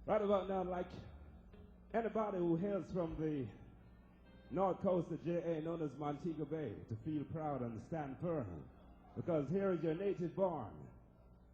Right about now, like anybody who hails from the north coast of JA, known as Montego Bay, to feel proud and stand firm, because here is your native born,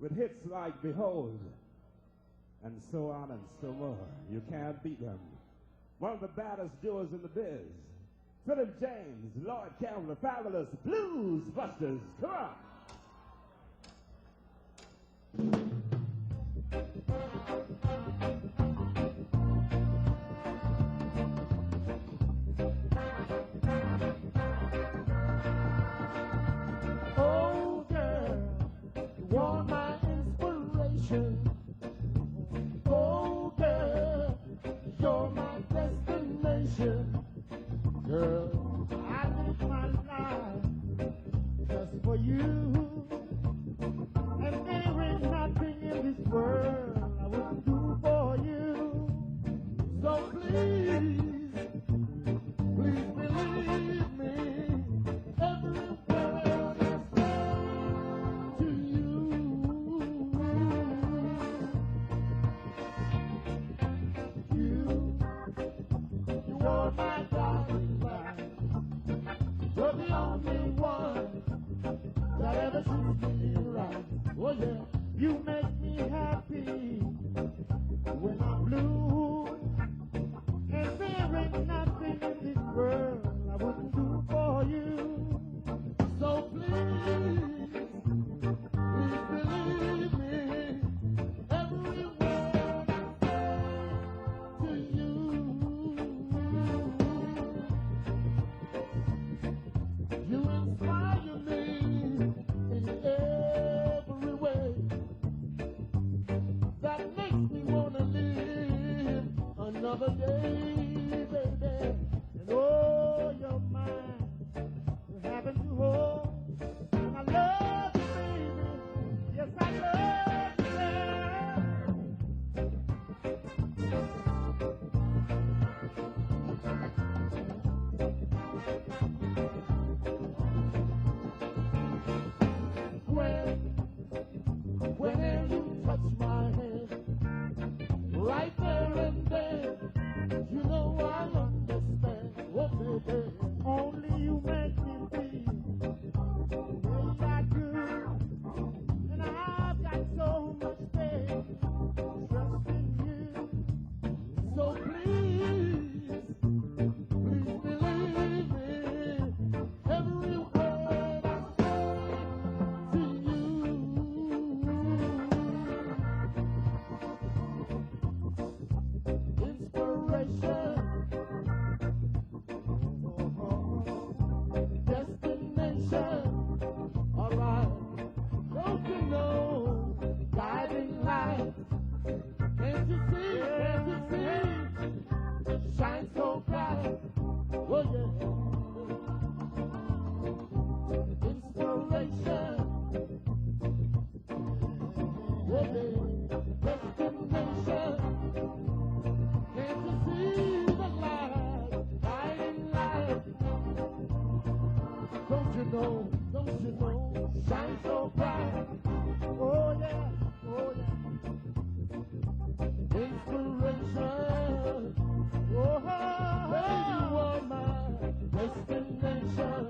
with hits like Behold, and so on and so more. You can't beat them. One of the baddest duos in the biz, Philip James, Lloyd Campbell, the fabulous Blues Busters. Come on. Oh girl, you are my inspiration. Oh girl, you're my destination. Girl, I live my life just for you. And there ain't nothing in this world I wouldn't do for you. So please, please believe me. Every word I say to you, you're my darling life. You're the only one that ever treats me right. Oh yeah, you make me happy when I'm blue. And there ain't nothing in this world I wouldn't do for you. So please, please believe me. Every word I say to you, you inspire me in every way. That makes me wanna live another day, baby. And oh, you're mine, you happen to hold. And I love you, baby. Yes, I love you, girl. When you touch my hand, right there and then, you know I understand. Oh, baby, only you make me feel the way I do. And I've got so much faith, trust in you. So please, please believe me. Every word I say to you, inspiration, destination, alright. Don't you know, guiding light. Can't you see, can't you see, shine so bright. Oh yeah, inspiration, oh yeah, destination. Can't you see the light, guiding light? Don't you know, shine so bright. Oh yeah, oh yeah. Inspiration, oh, baby, you are my destination.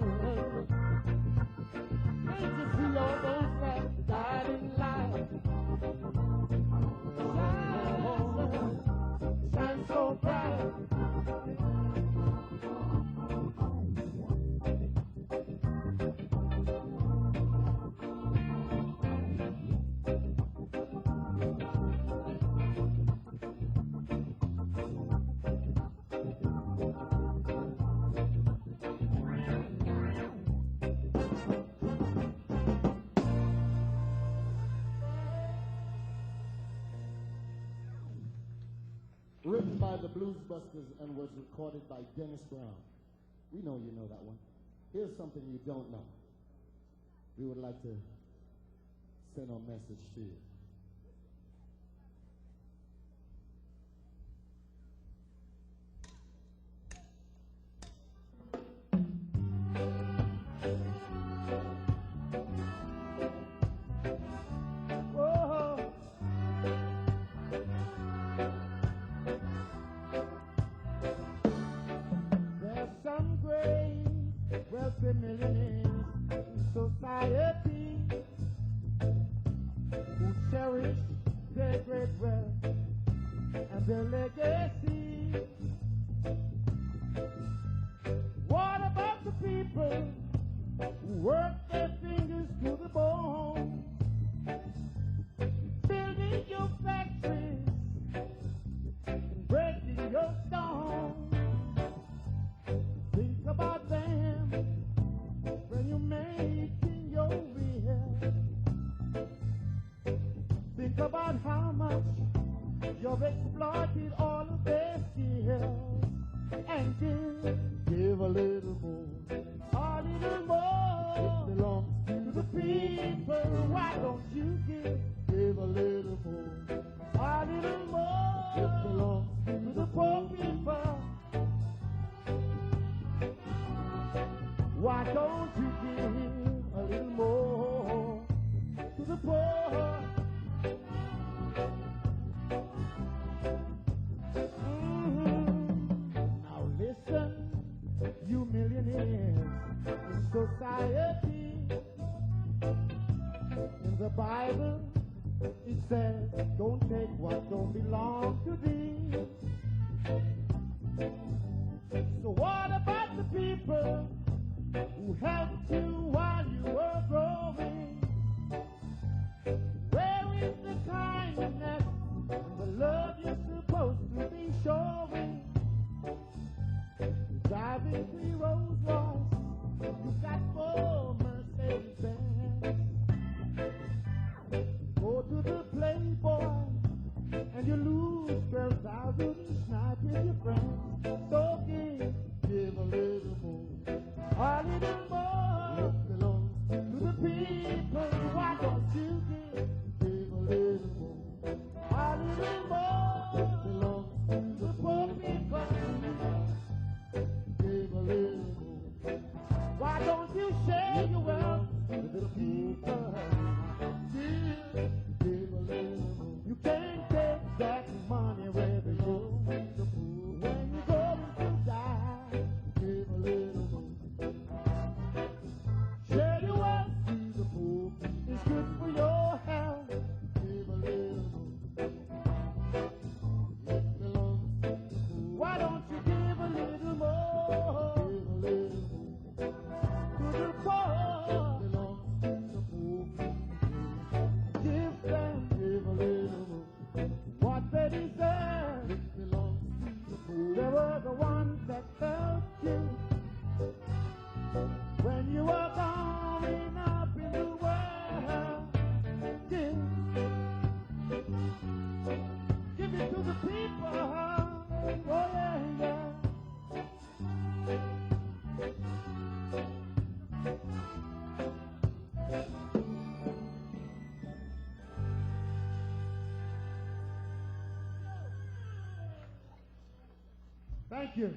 Can't you see all those lights, guiding lights? Shine so bright. Written by the Blues Busters and was recorded by Dennis Brown. We know you know that one. Here's something you don't know. We would like to send our message to you. Oh. wealth and their legacy. What about the people who work their fingers to the bone, building your factories and breaking your stone? Think about them when you're making your will. Think about how much you've exploited all of their skills, and give a little more, a little more. It belongs to the people. Why don't you give a little more, a little more? It belongs to the poor people. Why don't you give a little more to the poor? Now listen, you millionaires in society. In the Bible, it says, don't take what don't belong to thee. So what about the people who helped you while you were growing? Where is the kindness and the love you're supposed to be showing? You're driving 3 Rolls Royce, you got 4 Mercedes Benz. Go to the Playboy and you lose 12,000 and snipe with your friends. So give a little more, a little more. It belongs to the people. Why don't you give a little more, a little more? It belongs to the poor people. Give a little more. Why don't you share your wealth with the people? Give a little more. You can't take that money wherever you go. When you're going to die, give a little more. Share your wealth to the poor. It's good for your health. Give a little more. It belongs to the poor. Why don't you give a little more? Give a little more to the poor. It belongs to the poor. Give them, give a little more. What they deserve, it belongs to the poor. They were the ones that felt you when you were growing up in the world. Give it to the people. Oh yeah, yeah. Thank you.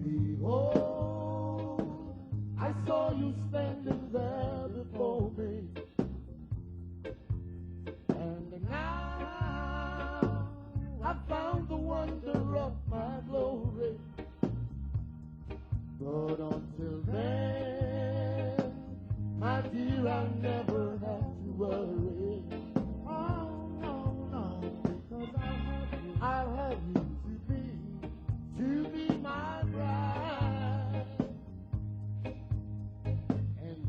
Behold, I saw you standing there before me, and now I found the wonder of my glory. But until then, my dear, I never had to worry. Oh, no, no, because I'll have you to be my bride. And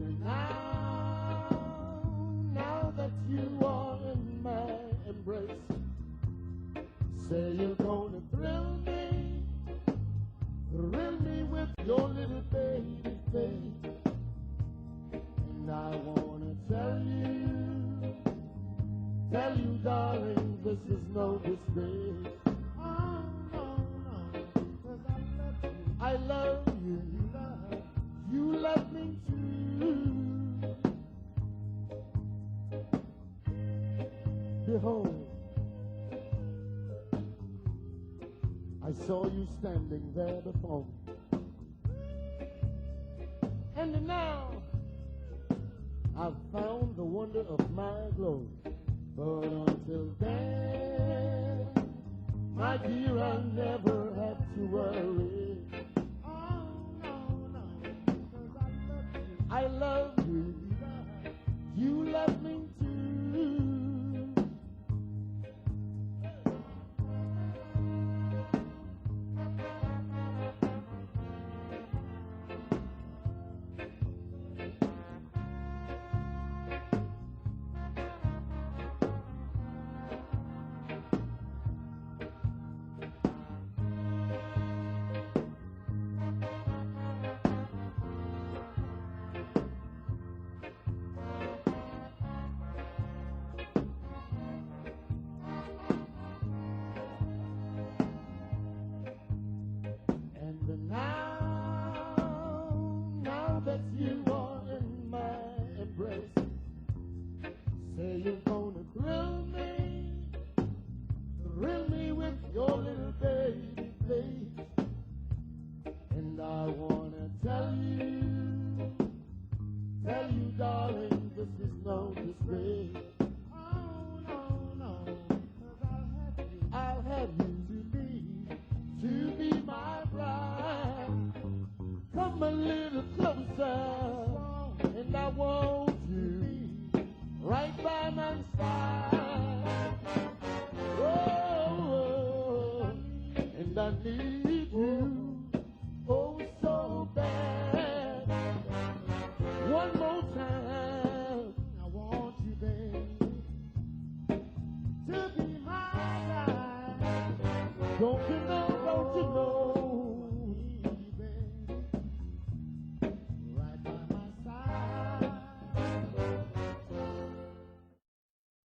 now that you are in my embrace, say you're gonna thrill me with your little baby face. And I wanna tell tell you, darling, this is no disgrace. Oh, no, no, 'cause I love you. You love me too. Behold, I saw you standing there before me. And now I've found the wonder of my glory. But until then, my dear, I never have to worry. Oh, no, no, 'cause I love you. You love me too. Now that you are in my embrace, say you're gonna thrill me with your little baby face. And I wanna tell you, darling, this is no disgrace. Oh, no, no, 'cause I'll have you to be my bride. Come a little closer, and I want you right by my side. Oh, and I need you, oh, so bad. One more time, I want you, baby, to be my bride. Don't you know?